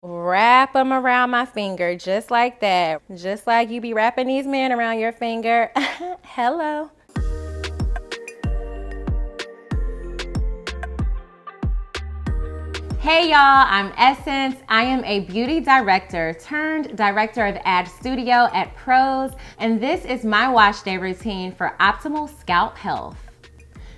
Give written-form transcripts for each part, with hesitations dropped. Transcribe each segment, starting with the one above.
Wrap them around my finger just like that. Just like you be wrapping these men around your finger. Hello. Hey y'all, I'm Essence. I am a beauty director turned director of ad studio at Prose, and this is my wash day routine for optimal scalp health.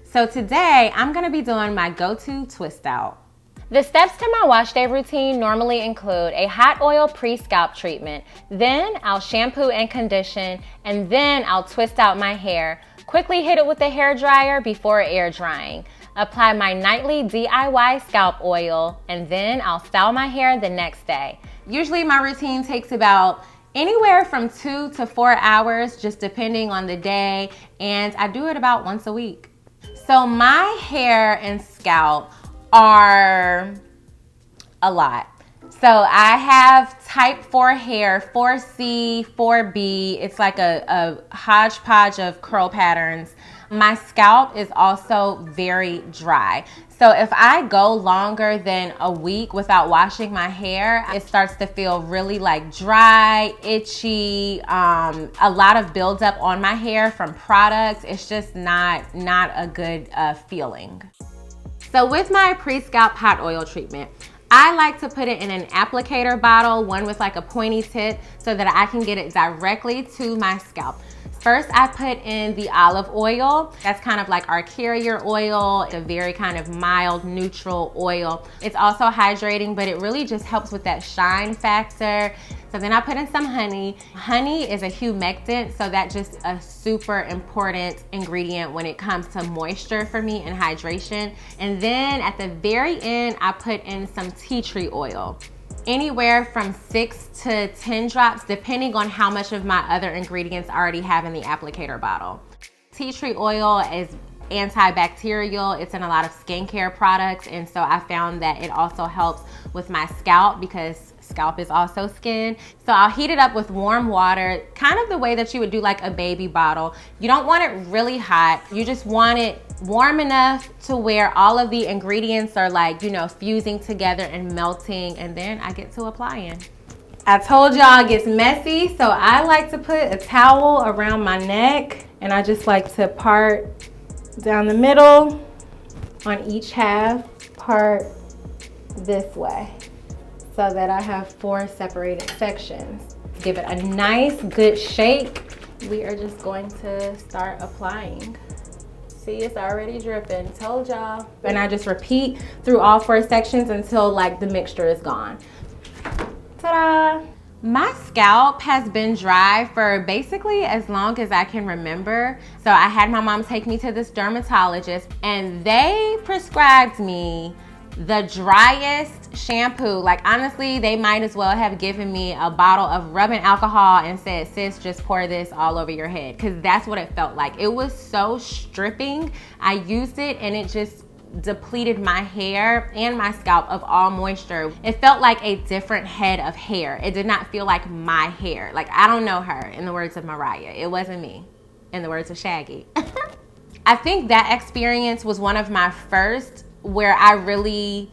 So today I'm gonna be doing my go-to twist out. The steps to my wash day routine normally include a hot oil pre-scalp treatment, then I'll shampoo and condition, and then I'll twist out my hair. Quickly hit it with a hair dryer before air drying. Apply my nightly DIY scalp oil, and then I'll style my hair the next day. Usually my routine takes about anywhere from 2 to 4 hours, just depending on the day, and I do it about once a week. So my hair and scalp are a lot. So I have type 4 hair, 4C, 4B. It's like a hodgepodge of curl patterns. My scalp is also very dry. So if I go longer than a week without washing my hair, it starts to feel really like dry, itchy, a lot of buildup on my hair from products. It's just not a good feeling. So with my pre-scalp hot oil treatment, I like to put it in an applicator bottle, one with like a pointy tip, so that I can get it directly to my scalp. First, I put in the olive oil. That's kind of like our carrier oil. It's a very kind of mild, neutral oil. It's also hydrating, but it really just helps with that shine factor. So then I put in some honey. Honey is a humectant, so that's just a super important ingredient when it comes to moisture for me and hydration. And then at the very end, I put in some tea tree oil. Anywhere from 6 to 10 drops, depending on how much of my other ingredients I already have in the applicator bottle. Tea tree oil is antibacterial. It's in a lot of skincare products, and so I found that it also helps with my scalp because scalp is also skin. So I'll heat it up with warm water, kind of the way that you would do like a baby bottle. You don't want it really hot. You just want it warm enough to where all of the ingredients are like, you know, fusing together and melting, and then I get to applying. I told y'all it gets messy, so I like to put a towel around my neck, and I just like to part down the middle on each half, part this way, so that I have 4 separated sections. Give it a nice good shake. We are just going to start applying. See, it's already dripping, told y'all. And I just repeat through all 4 sections until like the mixture is gone. Ta-da! My scalp has been dry for basically as long as I can remember. So I had my mom take me to this dermatologist, and they prescribed me the driest shampoo. Like honestly, they might as well have given me a bottle of rubbing alcohol and said, sis, just pour this all over your head, because that's what it felt like. It was so stripping. I used it and it just depleted my hair and my scalp of all moisture. It felt like a different head of hair. It did not feel like my hair. Like, I don't know her, in the words of Mariah. It wasn't me, in the words of Shaggy. I think that experience was one of my first where I really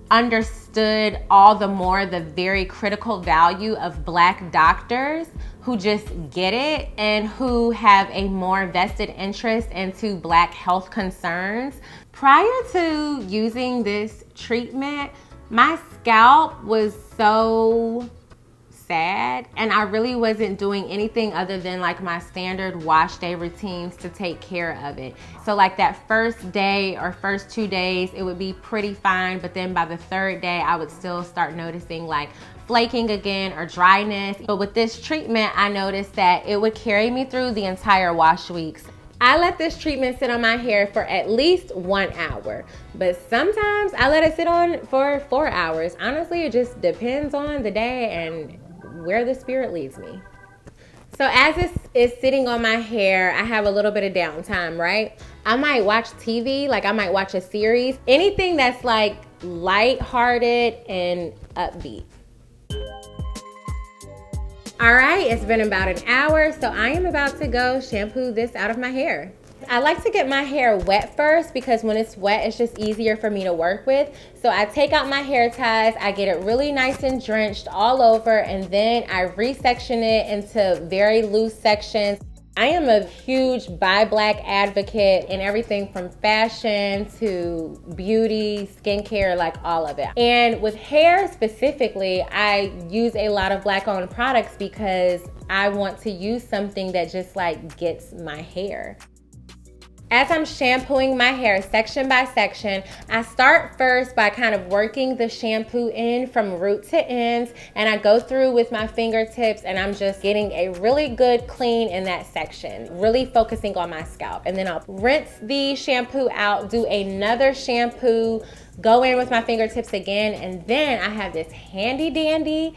understood all the more the very critical value of Black doctors who just get it and who have a more vested interest into Black health concerns. Prior to using this treatment, my scalp was so sad, and I really wasn't doing anything other than like my standard wash day routines to take care of it. So like that first day or first 2 days, it would be pretty fine, but then by the 3rd day, I would still start noticing like flaking again or dryness. But with this treatment, I noticed that it would carry me through the entire wash weeks. I let this treatment sit on my hair for at least 1 hour, but sometimes I let it sit on for 4 hours. Honestly, it just depends on the day and where the spirit leads me. So as this is sitting on my hair, I have a little bit of downtime, right? I might watch TV, like I might watch a series, anything that's like lighthearted and upbeat. All right, it's been about an hour, so I am about to go shampoo this out of my hair. I like to get my hair wet first because when it's wet, it's just easier for me to work with. So I take out my hair ties, I get it really nice and drenched all over, and then I resection it into very loose sections. I am a huge Buy Black advocate in everything from fashion to beauty, skincare, like all of it. And with hair specifically, I use a lot of Black owned products because I want to use something that just like gets my hair. As I'm shampooing my hair section by section, I start first by kind of working the shampoo in from root to ends, and I go through with my fingertips and I'm just getting a really good clean in that section, really focusing on my scalp. And then I'll rinse the shampoo out, do another shampoo, go in with my fingertips again, and then I have this handy dandy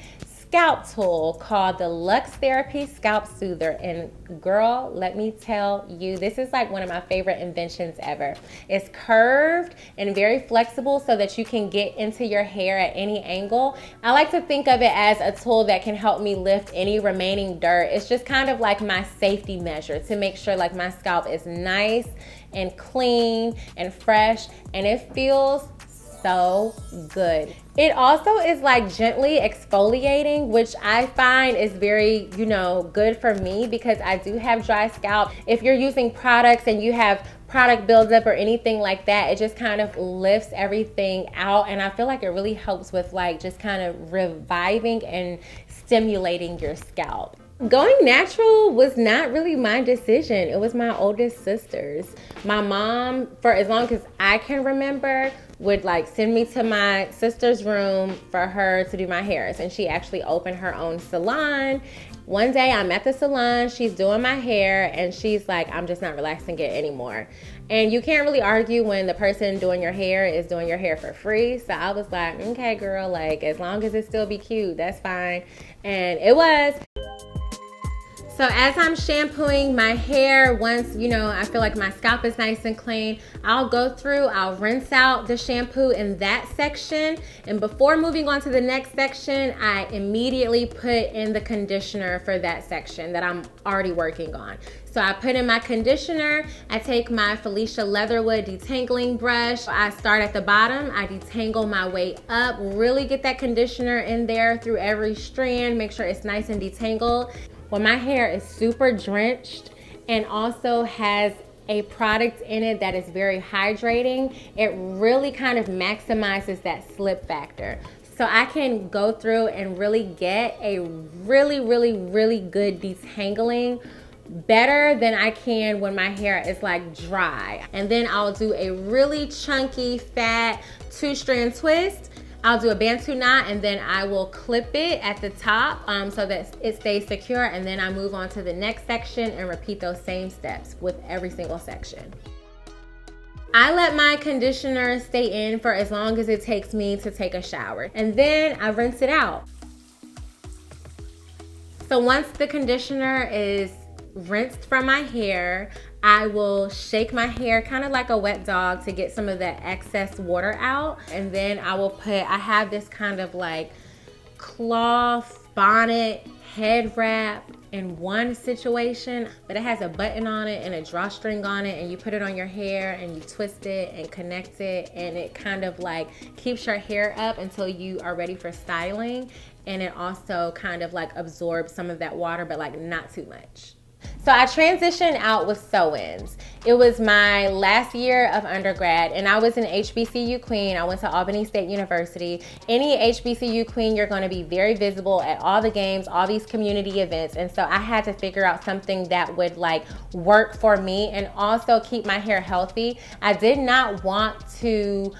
scalp tool called the Luxe Therapy Scalp Soother. And girl, let me tell you, this is like one of my favorite inventions ever. It's curved and very flexible so that you can get into your hair at any angle. I like to think of it as a tool that can help me lift any remaining dirt. It's just kind of like my safety measure to make sure like my scalp is nice and clean and fresh, and it feels so good. It also is like gently exfoliating, which I find is very, good for me because I do have dry scalp. If you're using products and you have product buildup or anything like that, it just kind of lifts everything out, and I feel like it really helps with like just kind of reviving and stimulating your scalp. Going natural was not really my decision. It was my oldest sister's. My mom, for as long as I can remember, would like send me to my sister's room for her to do my hairs, and she actually opened her own salon. One day I'm at the salon, she's doing my hair, and she's like, I'm just not relaxing it anymore. And you can't really argue when the person doing your hair is doing your hair for free. So I was like, okay girl, like as long as it still be cute, that's fine. And it was. So as I'm shampooing my hair, once, I feel like my scalp is nice and clean, I'll go through, I'll rinse out the shampoo in that section. And before moving on to the next section, I immediately put in the conditioner for that section that I'm already working on. So I put in my conditioner, I take my Felicia Leatherwood detangling brush. I start at the bottom, I detangle my way up, really get that conditioner in there through every strand, make sure it's nice and detangled. When my hair is super drenched and also has a product in it that is very hydrating, it really kind of maximizes that slip factor. So I can go through and really get a really, really, really good detangling, better than I can when my hair is like dry. And then I'll do a really chunky, fat 2-strand twist. I'll do a Bantu knot, and then I will clip it at the top so that it stays secure, and then I move on to the next section and repeat those same steps with every single section. I let my conditioner stay in for as long as it takes me to take a shower, and then I rinse it out. So once the conditioner is rinsed from my hair, I will shake my hair kind of like a wet dog to get some of that excess water out. And then I have this kind of like cloth bonnet head wrap in one situation, but it has a button on it and a drawstring on it, and you put it on your hair and you twist it and connect it, and it kind of like keeps your hair up until you are ready for styling. And it also kind of like absorbs some of that water, but like not too much. So I transitioned out with sew-ins. It was my last year of undergrad, and I was an HBCU queen. I went to Albany State University. Any HBCU queen, you're gonna be very visible at all the games, all these community events. And so I had to figure out something that would like work for me and also keep my hair healthy. I did not want to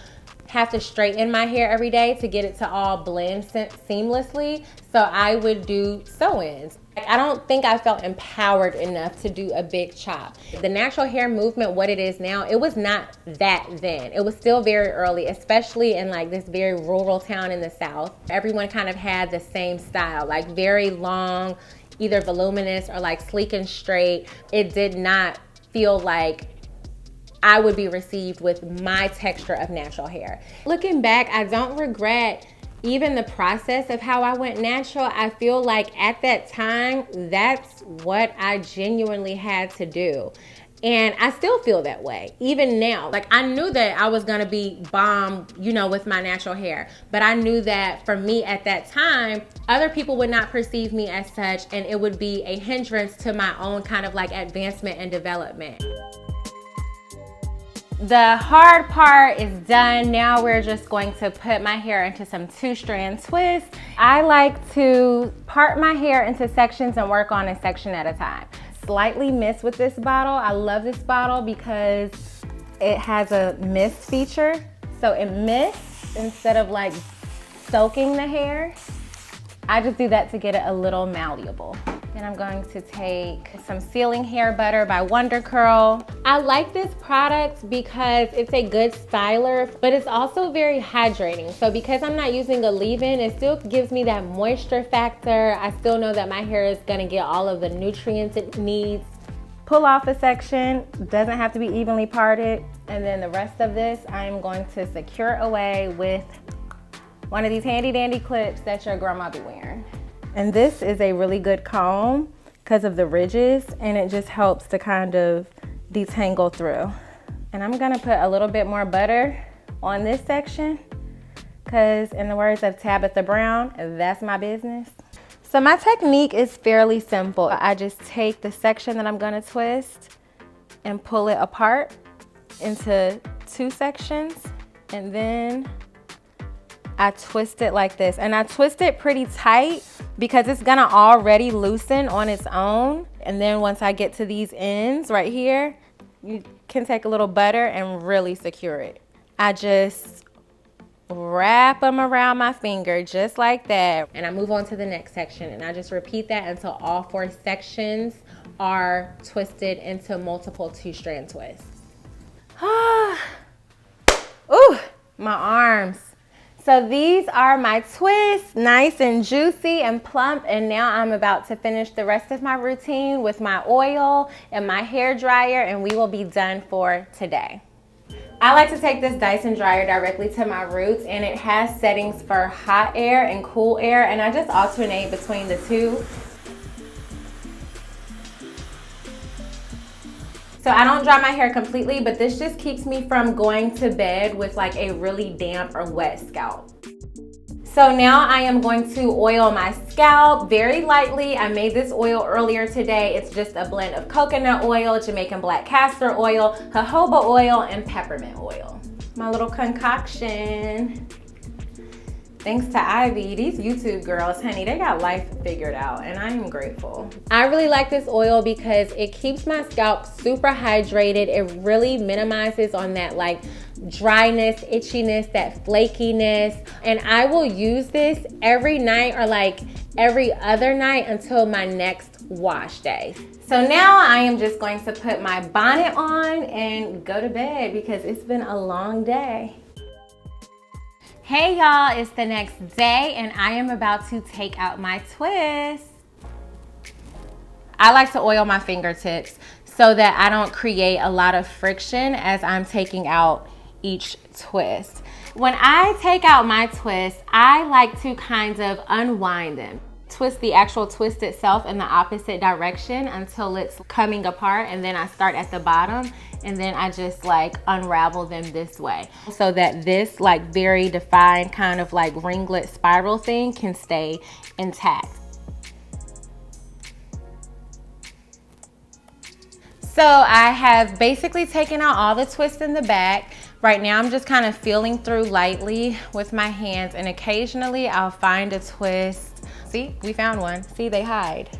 have to straighten my hair every day to get it to all blend seamlessly. So I would do sew-ins. I don't think I felt empowered enough to do a big chop. The natural hair movement, what it is now, it was not that then. It was still very early, especially in like this very rural town in the South. Everyone kind of had the same style, like very long, either voluminous or like sleek and straight. It did not feel like I would be received with my texture of natural hair. Looking back, I don't regret even the process of how I went natural. I feel like at that time, that's what I genuinely had to do. And I still feel that way, even now. Like, I knew that I was gonna be bomb, you know, with my natural hair. But I knew that for me at that time, other people would not perceive me as such, and it would be a hindrance to my own kind of like advancement and development. The hard part is done. Now we're just going to put my hair into some 2-strand twists. I like to part my hair into sections and work on a section at a time. Slightly mist with this bottle. I love this bottle because it has a mist feature. So it mists instead of like soaking the hair. I just do that to get it a little malleable. Then I'm going to take some Sealing Hair Butter by Wonder Curl. I like this product because it's a good styler, but it's also very hydrating. So because I'm not using a leave-in, it still gives me that moisture factor. I still know that my hair is gonna get all of the nutrients it needs. Pull off a section, doesn't have to be evenly parted. And then the rest of this, I'm going to secure away with one of these handy dandy clips that your grandma be wearing. And this is a really good comb because of the ridges, and it just helps to kind of detangle through. And I'm gonna put a little bit more butter on this section because, in the words of Tabitha Brown, that's my business. So my technique is fairly simple. I just take the section that I'm gonna twist and pull it apart into 2 sections, and then I twist it like this. And I twist it pretty tight because it's gonna already loosen on its own. And then once I get to these ends right here, you can take a little butter and really secure it. I just wrap them around my finger just like that. And I move on to the next section, and I just repeat that until all 4 sections are twisted into multiple 2-strand twists. Ooh, my arms. So these are my twists, nice and juicy and plump, and now I'm about to finish the rest of my routine with my oil and my hair dryer, and we will be done for today. I like to take this Dyson dryer directly to my roots, and it has settings for hot air and cool air, and I just alternate between the 2. So I don't dry my hair completely, but this just keeps me from going to bed with like a really damp or wet scalp. So now I am going to oil my scalp very lightly. I made this oil earlier today. It's just a blend of coconut oil, Jamaican black castor oil, jojoba oil, and peppermint oil. My little concoction. Thanks to Ivy, these YouTube girls, honey, they got life figured out, and I am grateful. I really like this oil because it keeps my scalp super hydrated. It really minimizes on that like dryness, itchiness, that flakiness. And I will use this every night or like every other night until my next wash day. So now I am just going to put my bonnet on and go to bed because it's been a long day. Hey y'all, it's the next day and I am about to take out my twist. I like to oil my fingertips so that I don't create a lot of friction as I'm taking out each twist. When I take out my twist, I like to kind of unwind them. Twist the actual twist itself in the opposite direction until it's coming apart, and then I start at the bottom and then I just like unravel them this way so that this like very defined kind of like ringlet spiral thing can stay intact. So I have basically taken out all the twists in the back. Right now I'm just kind of feeling through lightly with my hands, and occasionally I'll find a twist. See, we found one. See, they hide.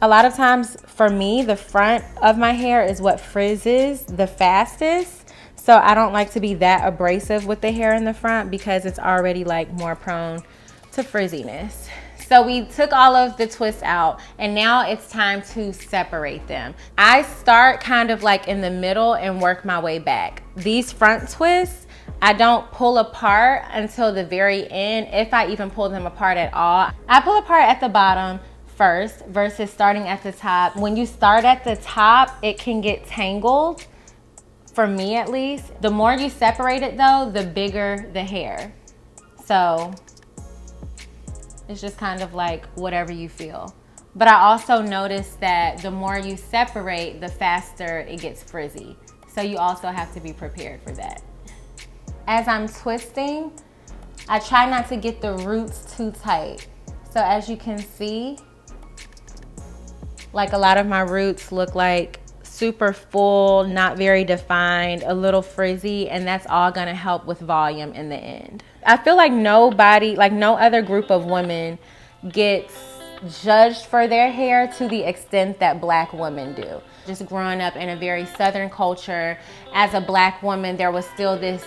A lot of times for me, the front of my hair is what frizzes the fastest. So I don't like to be that abrasive with the hair in the front because it's already like more prone to frizziness. So we took all of the twists out and now it's time to separate them. I start kind of like in the middle and work my way back. These front twists, I don't pull apart until the very end, if I even pull them apart at all. I pull apart at the bottom first versus starting at the top. When you start at the top, it can get tangled, for me at least. The more you separate it though, the bigger the hair. So it's just kind of like whatever you feel. But I also noticed that the more you separate, the faster it gets frizzy. So you also have to be prepared for that. As I'm twisting, I try not to get the roots too tight. So as you can see, like a lot of my roots look like super full, not very defined, a little frizzy, and that's all gonna help with volume in the end. I feel like nobody, like no other group of women gets judged for their hair to the extent that Black women do. Just growing up in a very Southern culture, as a Black woman, there was still this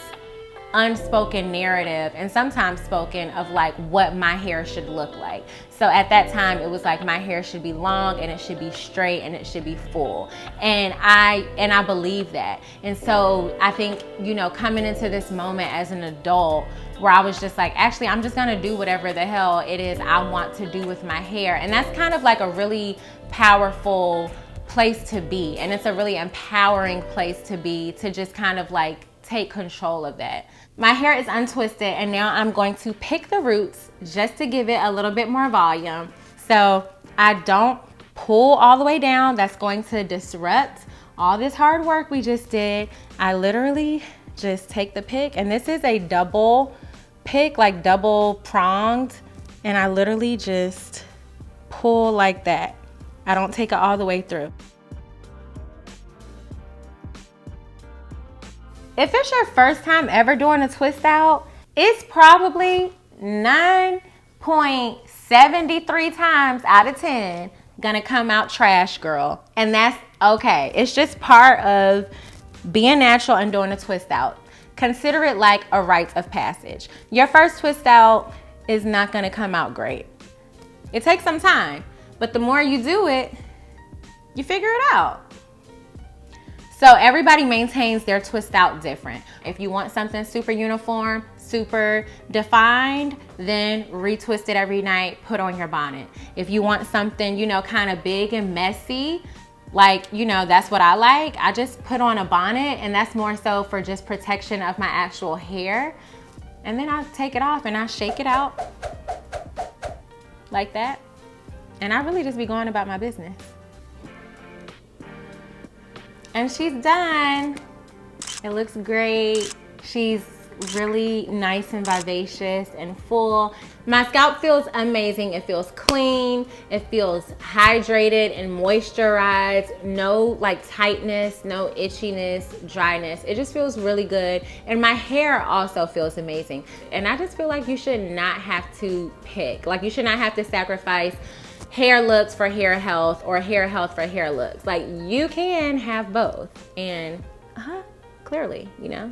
unspoken narrative, and sometimes spoken, of like what my hair should look like. So at that time it was like my hair should be long and it should be straight and it should be full, and I believe that. And so I think, you know, coming into this moment as an adult where I was just like, actually I'm just gonna do whatever the hell it is I want to do with my hair, and that's kind of like a really powerful place to be, and it's a really empowering place to be, to just kind of like take control of that. My hair is untwisted, and now I'm going to pick the roots just to give it a little bit more volume. So I don't pull all the way down. That's going to disrupt all this hard work we just did. I literally just take the pick, and this is a double pick, like double pronged, and I literally just pull like that. I don't take it all the way through. If it's your first time ever doing a twist out, it's probably 9.73 times out of 10 gonna come out trash, girl. And that's okay. It's just part of being natural and doing a twist out. Consider it like a rite of passage. Your first twist out is not gonna come out great. It takes some time, but the more you do it, you figure it out. So everybody maintains their twist out different. If you want something super uniform, super defined, then retwist it every night, put on your bonnet. If you want something, you know, kind of big and messy, like, you know, that's what I like, I just put on a bonnet, and that's more so for just protection of my actual hair. And then I take it off and I shake it out like that. And I really just be going about my business. And she's done. It looks great. She's really nice and vivacious and full. My scalp feels amazing. It feels clean. It feels hydrated and moisturized. No like tightness, no itchiness, dryness. It just feels really good. And my hair also feels amazing. And I just feel like you should not have to pick. Like you should not have to sacrifice hair looks for hair health or hair health for hair looks. Like you can have both, and clearly, you know.